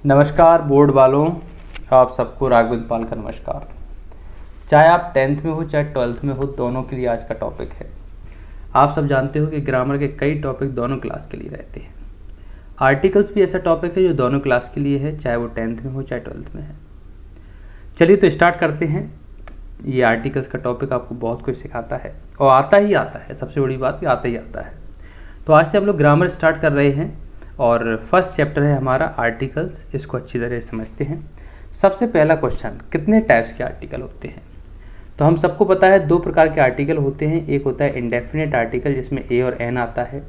नमस्कार बोर्ड वालों, आप सबको राघवेंद्र पाल का नमस्कार। चाहे आप 10th में हो चाहे 12th में हो, दोनों के लिए आज का टॉपिक है। आप सब जानते हो कि ग्रामर के कई टॉपिक दोनों क्लास के लिए रहते हैं। आर्टिकल्स भी ऐसा टॉपिक है जो दोनों क्लास के लिए है, चाहे वो 10th में हो चाहे 12th में है। चलिए तो स्टार्ट करते हैं। ये आर्टिकल्स का टॉपिक आपको बहुत कुछ सिखाता है और आता ही आता है। सबसे बड़ी बात कि आता ही आता है। तो आज से हम लोग ग्रामर स्टार्ट कर रहे हैं और फर्स्ट चैप्टर है हमारा आर्टिकल्स। इसको अच्छी तरह समझते हैं। सबसे पहला क्वेश्चन, कितने टाइप्स के आर्टिकल होते हैं? तो हम सबको पता है दो प्रकार के आर्टिकल होते हैं। एक होता है इंडेफिनिट आर्टिकल जिसमें ए और एन आता है,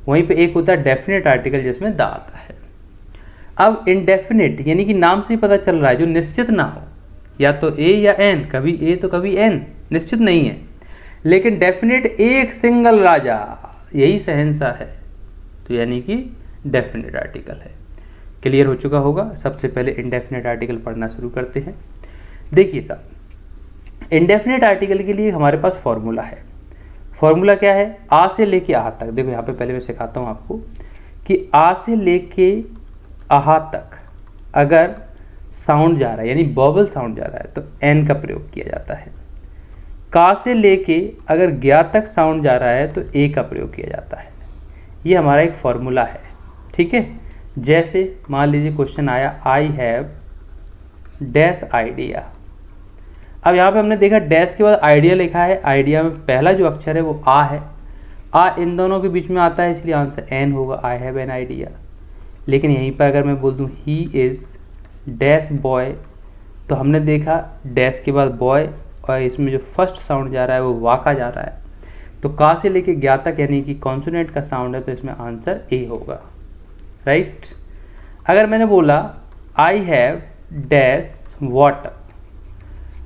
वहीं पे एक होता है डेफिनेट आर्टिकल जिसमें द आता है। अब इंडेफिनिट यानी कि नाम से ही पता चल रहा है जो निश्चित ना हो, या तो ए या एन, कभी ए तो कभी एन, निश्चित नहीं है। लेकिन डेफिनेट एक सिंगल राजा, यही शहंशाह है, तो यानी कि डेफिनेट आर्टिकल है। क्लियर हो चुका होगा। सबसे पहले इंडेफिनेट आर्टिकल पढ़ना शुरू करते हैं। देखिए साहब, इंडेफिनेट आर्टिकल के लिए हमारे पास फॉर्मूला है। फॉर्मूला क्या है? आ से लेके आ तक। देखो यहाँ पे पहले मैं सिखाता हूँ आपको कि आ से लेके आ तक अगर साउंड जा रहा है, यानी बॉबल साउंड जा रहा है, तो एन का प्रयोग किया जाता है। का से लेके अगर ज्ञा तक साउंड जा रहा है तो ए का प्रयोग किया जाता है। ये हमारा एक फॉर्मूला है, ठीक है। जैसे मान लीजिए क्वेश्चन आया, आई हैव डैश आइडिया। अब यहाँ पे हमने देखा डैश के बाद आइडिया लिखा है। आइडिया में पहला जो अक्षर है वो आ है। आ इन दोनों के बीच में आता है, इसलिए आंसर एन होगा। I have an idea. लेकिन यहीं पर अगर मैं बोल दूँ ही इज़ डैश बॉय, तो हमने देखा डैश के बाद बॉय और इसमें जो फर्स्ट साउंड जा रहा है वो वा का जा रहा है। तो का से लेके ज्ञा तक यानी कि कॉन्सोनेंट का साउंड है, तो इसमें आंसर ए होगा, राइट। अगर मैंने बोला आई हैव डैश वाटर,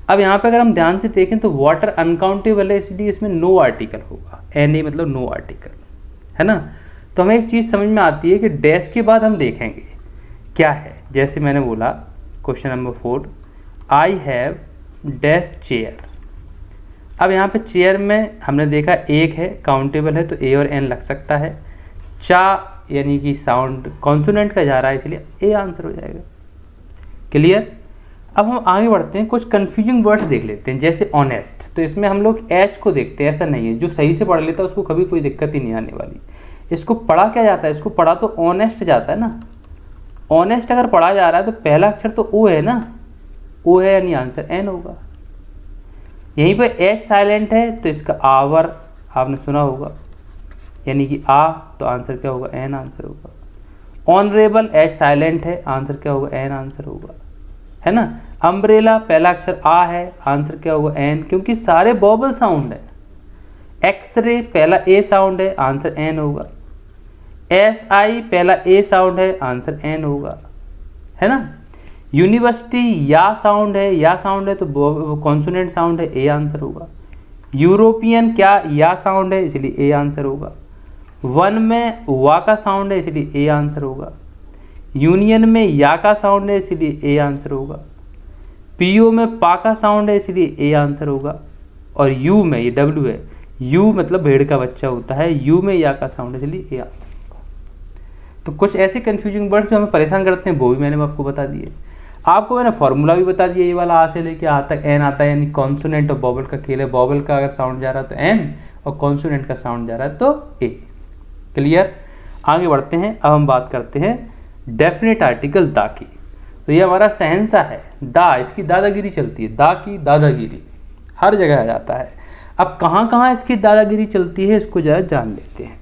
अब यहाँ पे अगर हम ध्यान से देखें तो वाटर अनकाउंटेबल है, इसलिए इसमें नो आर्टिकल होगा। एन ए मतलब नो आर्टिकल, है ना। तो हमें एक चीज़ समझ में आती है कि डैश के बाद हम देखेंगे क्या है। जैसे मैंने बोला question number 4, I have dash chair. अब यहाँ पे चेयर में हमने देखा एक है, काउंटेबल है, तो ए और एन लग सकता है। चा यानी कि साउंड कॉन्सोनेंट का जा रहा है, इसलिए ए आंसर हो जाएगा। क्लियर। अब हम आगे बढ़ते हैं, कुछ कन्फ्यूजिंग वर्ड्स देख लेते हैं। जैसे ऑनेस्ट, तो इसमें हम लोग एच को देखते हैं। ऐसा नहीं है, जो सही से पढ़ लेता है उसको कभी कोई दिक्कत ही नहीं आने वाली। इसको पढ़ा क्या जाता है? इसको पढ़ा तो ऑनेस्ट जाता है ना। ऑनेस्ट अगर पढ़ा जा रहा है तो पहला अक्षर तो ओ है ना, ओ है यानी आंसर एन होगा। यहीं पे एच साइलेंट है तो इसका आवर आपने सुना होगा, यानी कि आ, तो आंसर क्या होगा? एन आंसर होगा। ऑनरेबल एच साइलेंट है, आंसर क्या होगा? एन आंसर होगा, है ना। अम्ब्रेला पहला अक्षर आ है, आंसर क्या होगा? एन, क्योंकि सारे बॉबल साउंड है। एक्सरे पहला ए साउंड है, आंसर एन होगा। एस आई पहला ए साउंड है, आंसर एन होगा, है ना। यूनिवर्सिटी या साउंड है, या साउंड है तो कॉन्सोनेंट साउंड है, ए आंसर होगा। यूरोपियन क्या या साउंड है, इसलिए ए आंसर होगा। वन में वा का साउंड है, इसलिए ए आंसर होगा। यूनियन में या का साउंड है, इसलिए ए आंसर होगा। पीओ में पा का साउंड है, इसलिए ए आंसर होगा। और यू में, ये डब्ल्यू है, यू मतलब भेड़ का बच्चा होता है, यू में या का साउंड है, इसलिए ए आंसर होगा। तो कुछ ऐसे कंफ्यूजिंग वर्ड्स जो हमें परेशान करते हैं वो भी मैंने आपको बता दिए। आपको मैंने फॉर्मूला भी बता दिया, ये वाला आ से लेके आ तक एन आता है, यानी कॉन्सोनेंट और बॉबल का खेल है। बॉबल का अगर साउंड जा रहा है तो एन, और कॉन्सोनेंट का साउंड जा रहा है तो ए। क्लियर। आगे बढ़ते हैं। अब हम बात करते हैं डेफिनेट आर्टिकल दा की। तो ये हमारा शहंशाह है दा, इसकी दादागिरी चलती है। दा की दादागिरी हर जगह आ जाता है। अब कहाँ कहाँ इसकी दादागिरी चलती है इसको जरा जान लेते हैं।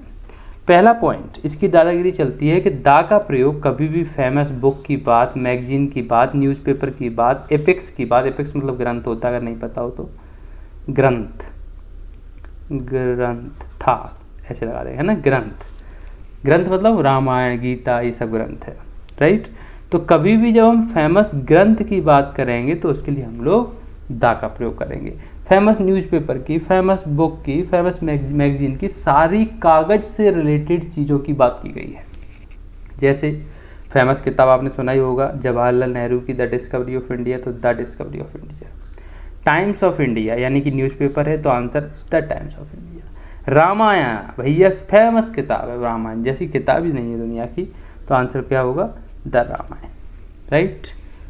पहला पॉइंट, इसकी दादागिरी चलती है कि दा का प्रयोग कभी भी फेमस बुक की बात, मैगजीन की बात, न्यूज़पेपर की बात, एपिक्स की बात, एपिक्स मतलब ग्रंथ होता है, अगर नहीं पता हो तो ग्रंथ, ग्रंथ था ऐसे लगा देगा, है ना। ग्रंथ, ग्रंथ मतलब रामायण गीता, ये सब ग्रंथ है, राइट। तो कभी भी जब हम फेमस ग्रंथ की बात करेंगे तो उसके लिए हम लोग दा का प्रयोग करेंगे। फेमस न्यूज़पेपर की, फेमस बुक की, फेमस मैगजीन की, सारी कागज़ से रिलेटेड चीज़ों की बात की गई है। जैसे फेमस किताब आपने सुना ही होगा, जवाहरलाल नेहरू की द डिस्कवरी ऑफ इंडिया, तो the Discovery of India. Times of India यानी कि न्यूज़पेपर है, तो answer the Times of India. Ramayana भैया फेमस किताब है, रामायण जैसी किताब ही नहीं है दुनिया की, तो आंसर क्या होगा? The Ramayana. Right.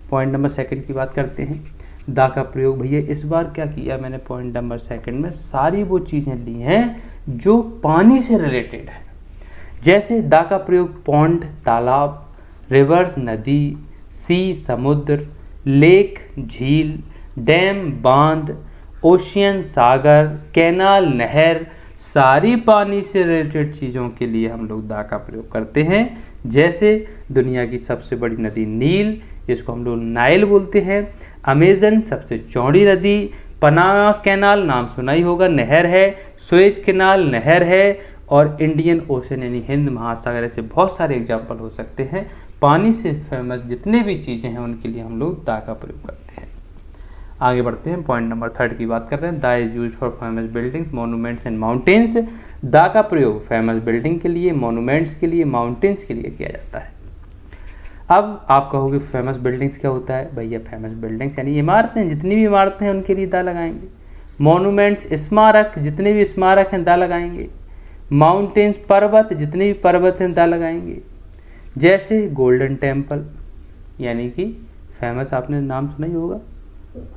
Point number second की बात करते हैं। दा का प्रयोग भैया इस बार क्या किया मैंने, पॉइंट नंबर सेकंड में सारी वो चीज़ें ली हैं जो पानी से रिलेटेड है। जैसे दा का प्रयोग पॉन्ड तालाब, रिवर्स नदी, सी समुद्र, लेक झील, डैम बांध, ओशियन सागर, कैनाल नहर, सारी पानी से रिलेटेड चीज़ों के लिए हम लोग दा का प्रयोग करते हैं। जैसे दुनिया की सबसे बड़ी नदी नील, जिसको हम लोग नाइल बोलते हैं। अमेजन सबसे चौड़ी नदी। पनामा कैनाल नाम सुना ही होगा, नहर है। सुएज कैनाल नहर है। और इंडियन ओशन यानी हिंद महासागर, ऐसे बहुत सारे एग्जाम्पल हो सकते हैं। पानी से फेमस जितने भी चीज़ें हैं उनके लिए हम लोग दा का प्रयोग करते हैं। आगे बढ़ते हैं, पॉइंट नंबर थर्ड की बात कर रहे हैं। दा is use for famous buildings, monuments and mountains. दा का प्रयोग फेमस बिल्डिंग के लिए, मोनूमेंट्स के लिए, माउंटेन्स के लिए किया जाता है। अब आप कहोगे फेमस बिल्डिंग्स क्या होता है भैया, फेमस बिल्डिंग्स यानी इमारतें, जितनी भी इमारतें हैं उनके लिए दा लगाएंगे। मोनूमेंट्स स्मारक, जितने भी स्मारक हैं दा लगाएंगे। माउंटेन्स पर्वत, जितने भी पर्वत हैं दा लगाएंगे। जैसे गोल्डन टेम्पल यानी कि फेमस, आपने नाम सुना ही होगा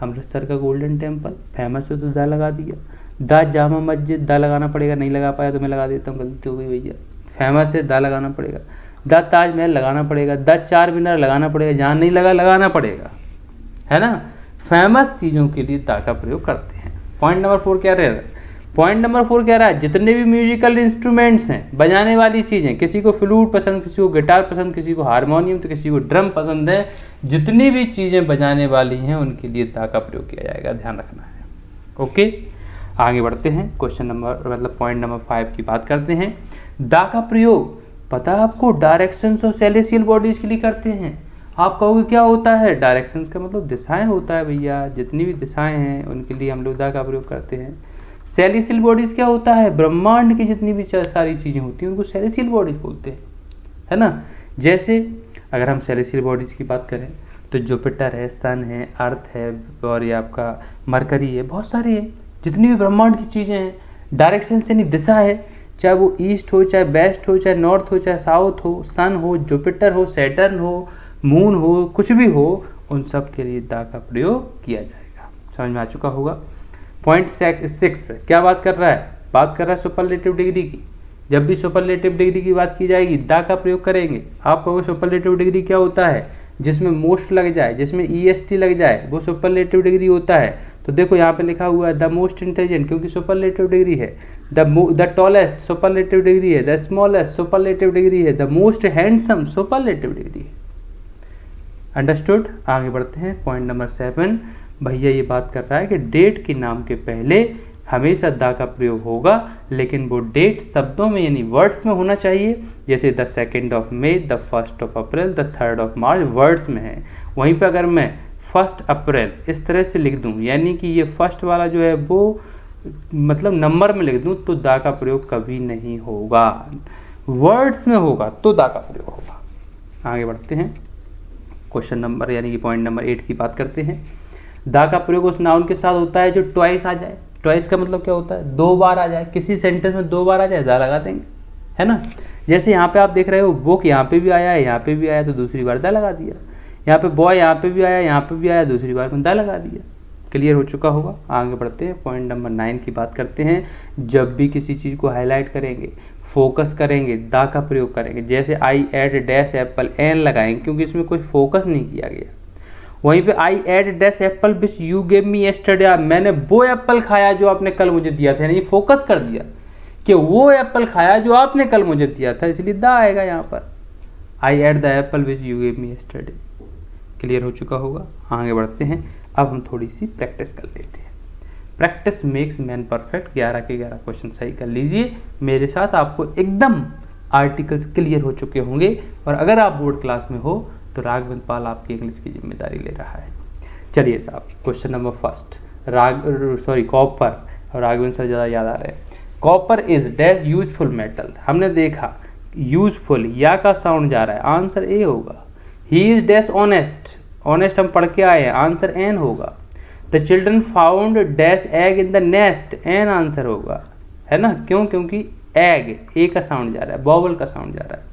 अमृतसर का गोल्डन टेम्पल, फेमस है तो दा लगा दिया। दा जामा मस्जिद, दा लगाना पड़ेगा, नहीं लगा पाया तो मैं लगा देता हूँ, गलती हो गई भैया, फेमस है दा लगाना पड़ेगा। दा ताजमहल लगाना पड़ेगा, दा चार मीनार लगाना पड़ेगा, जहाँ नहीं लगा लगाना पड़ेगा, है ना। फेमस चीज़ों के लिए दा का प्रयोग करते हैं। पॉइंट नंबर 4 क्या रह रहा है, पॉइंट नंबर 4 कह रहा है जितने भी म्यूजिकल इंस्ट्रूमेंट्स हैं, बजाने वाली चीज़ें, किसी को फ्लूट पसंद, किसी को गिटार पसंद, किसी को हारमोनियम तो किसी को ड्रम पसंद है, जितनी भी चीज़ें बजाने वाली हैं उनके लिए दा का प्रयोग किया जाएगा, ध्यान रखना है। ओके, आगे बढ़ते हैं, क्वेश्चन नंबर मतलब पॉइंट नंबर 5 की बात करते हैं। दा का प्रयोग पता है आपको डायरेक्शंस और सेलेसियल बॉडीज के लिए करते हैं। आप कहोगे क्या होता है, डायरेक्शंस का मतलब दिशाएं होता है भैया, जितनी भी दिशाएं हैं उनके लिए हम लोग दा का प्रयोग करते हैं। सेलेसियल बॉडीज क्या होता है, ब्रह्मांड की जितनी भी सारी चीज़ें होती हैं उनको सेलेसियल बॉडीज बोलते हैं, है ना। जैसे अगर हम सेलेसियल बॉडीज की बात करें तो जुपिटर है, सन है, अर्थ है, और ये आपका मरकरी है, बहुत सारी है, जितनी भी ब्रह्मांड की चीज़ें हैं। डायरेक्शन से नहीं, दिशा है, चाहे वो ईस्ट हो, चाहे वेस्ट हो, चाहे नॉर्थ हो, चाहे साउथ हो, सन हो, जुपिटर हो, सैटर्न हो, मून हो, कुछ भी हो, उन सब के लिए दा का प्रयोग किया जाएगा। समझ में आ चुका होगा। पॉइंट 6 क्या बात कर रहा है, बात कर रहा है सुपरलेटिव डिग्री की। जब भी सुपरलेटिव डिग्री की बात की जाएगी दा का प्रयोग करेंगे। आप कहोगे सुपरलेटिव डिग्री क्या होता है, जिसमें मोस्ट लग जाए, जिसमें EST लग जाए, वो सुपरलेटिव डिग्री होता है। तो देखो यहाँ पे लिखा हुआ है द मोस्ट इंटेलिजेंट, क्योंकि सुपरलेटिव डिग्री है। द टॉलेस्ट सुपरलेटिव डिग्री है। द स्मॉलेस्ट सुपरलेटिव डिग्री है। The most handsome superlative degree है। अंडरस्टूड। आगे बढ़ते हैं, पॉइंट नंबर 7 भैया ये बात कर रहा है कि डेट के नाम के पहले हमेशा दा का प्रयोग होगा, लेकिन वो डेट शब्दों में यानी वर्ड्स में होना चाहिए। जैसे the 2 May, the 1 April, the 3 March words में है। वहीं पर अगर मैं 1 अप्रैल इस तरह से लिख दूं, यानी कि ये फर्स्ट वाला जो है वो मतलब नंबर में लिख दूं, तो दा का प्रयोग कभी नहीं होगा। वर्ड्स में होगा तो दा का प्रयोग होगा। आगे बढ़ते हैं, क्वेश्चन नंबर यानी कि पॉइंट नंबर 8 की बात करते हैं। दा का प्रयोग उस नाउन के साथ होता है जो ट्वाइस आ जाए। ट्वाइस का मतलब क्या होता है, 2 बार आ जाए, किसी सेंटेंस में 2 बार आ जाए, दा लगा देंगे, है ना। जैसे यहाँ पे आप देख रहे हो बुक यहाँ पे भी आया है, यहाँ पे भी आया, तो दूसरी बार दा लगा दिया। यहाँ पे बॉय यहाँ पे भी आया, यहाँ पे भी आया, दूसरी बार में दा लगा दिया। क्लियर हो चुका होगा। आगे बढ़ते हैं, पॉइंट नंबर 9 की बात करते हैं। जब भी किसी चीज़ को हाईलाइट करेंगे, फोकस करेंगे, दा का प्रयोग करेंगे। जैसे आई एड डैश एप्पल, एन लगाएंगे क्योंकि इसमें कोई फोकस नहीं किया गया। वहीं पे I ate dash apple which you gave me yesterday, मैंने वो एप्पल खाया जो आपने कल मुझे दिया था, यानी फोकस कर दिया कि वो एप्पल खाया जो आपने कल मुझे दिया था, इसलिए दा आएगा यहाँ पर। I ate the apple which you gave me yesterday. Clear हो चुका होगा। आगे बढ़ते हैं, अब हम थोड़ी सी प्रैक्टिस कर लेते हैं। Practice makes man perfect. 11 के 11 क्वेश्चन सही कर लीजिए मेरे साथ, आपको एकदम आर्टिकल्स क्लियर हो चुके होंगे। और अगर आप बोर्ड क्लास में हो तो राघवेंद्र पाल आपकी इंग्लिश की जिम्मेदारी ले रहा है। चलिए साहब, क्वेश्चन नंबर 1 कॉपर, और राघवेंद्र सर ज़्यादा याद आ रहे हैं। Copper is dash useful metal. हमने देखा यूजफुल, या का साउंड जा रहा है, आंसर ए होगा। He is dash honest, honest हम पढ़ के आए हैं, आंसर एन होगा। The children found dash egg in the nest, N answer होगा, है ना। क्यों, क्योंकि एग ए का साउंड जा रहा है, बॉबल का साउंड जा रहा है।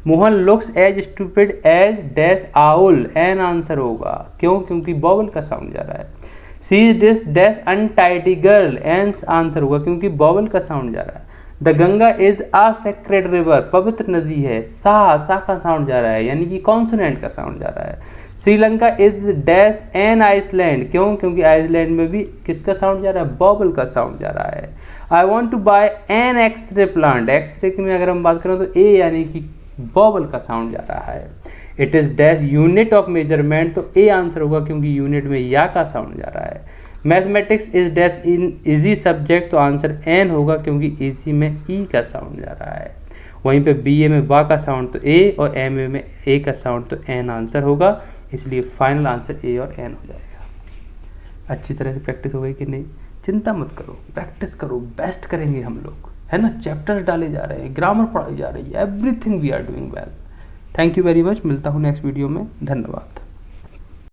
Mohan looks as stupid as dash owl, an answer होगा, क्यों? क्योंकि बॉबल का साउंड जा रहा है। She is this dash untidy girl, an answer होगा क्योंकि बॉबल का साउंड जा रहा है। The Ganga is a sacred river, पवित्र नदी है, सा का साउंड जा रहा है, यानी कि कॉन्सोनेंट का साउंड जा रहा है। Sri Lanka is dash an island, क्यों? क्योंकि आइसलैंड में भी किसका साउंड जा रहा है? बॉबल का साउंड जा रहा है। I want to buy an X ray plant, X ray की में अगर हम बात करें तो ए यानी कि बॉबल का साउंड जा रहा है। It is dash unit of measurement, तो ए आंसर होगा क्योंकि यूनिट में या का साउंड जा रहा है। Mathematics is dash in easy subject, तो आंसर एन होगा क्योंकि इजी में ई का साउंड जा रहा है। वहीं पे बीए में बा का साउंड तो ए और एमए में ए का साउंड तो एन आंसर होगा, इसलिए फाइनल आंसर ए और एन हो जाएगा। अच्छी तरह से प्रैक्टिस हो गई कि नहीं? चिंता मत करो, प्रैक्टिस करो, बेस्ट करेंगे हम लोग, है ना। चैप्टर्स डाले जा रहे हैं, ग्रामर पढ़ाई जा रही है, everything we are doing well. Thank you very much, मिलता हूँ नेक्स्ट वीडियो में, धन्यवाद।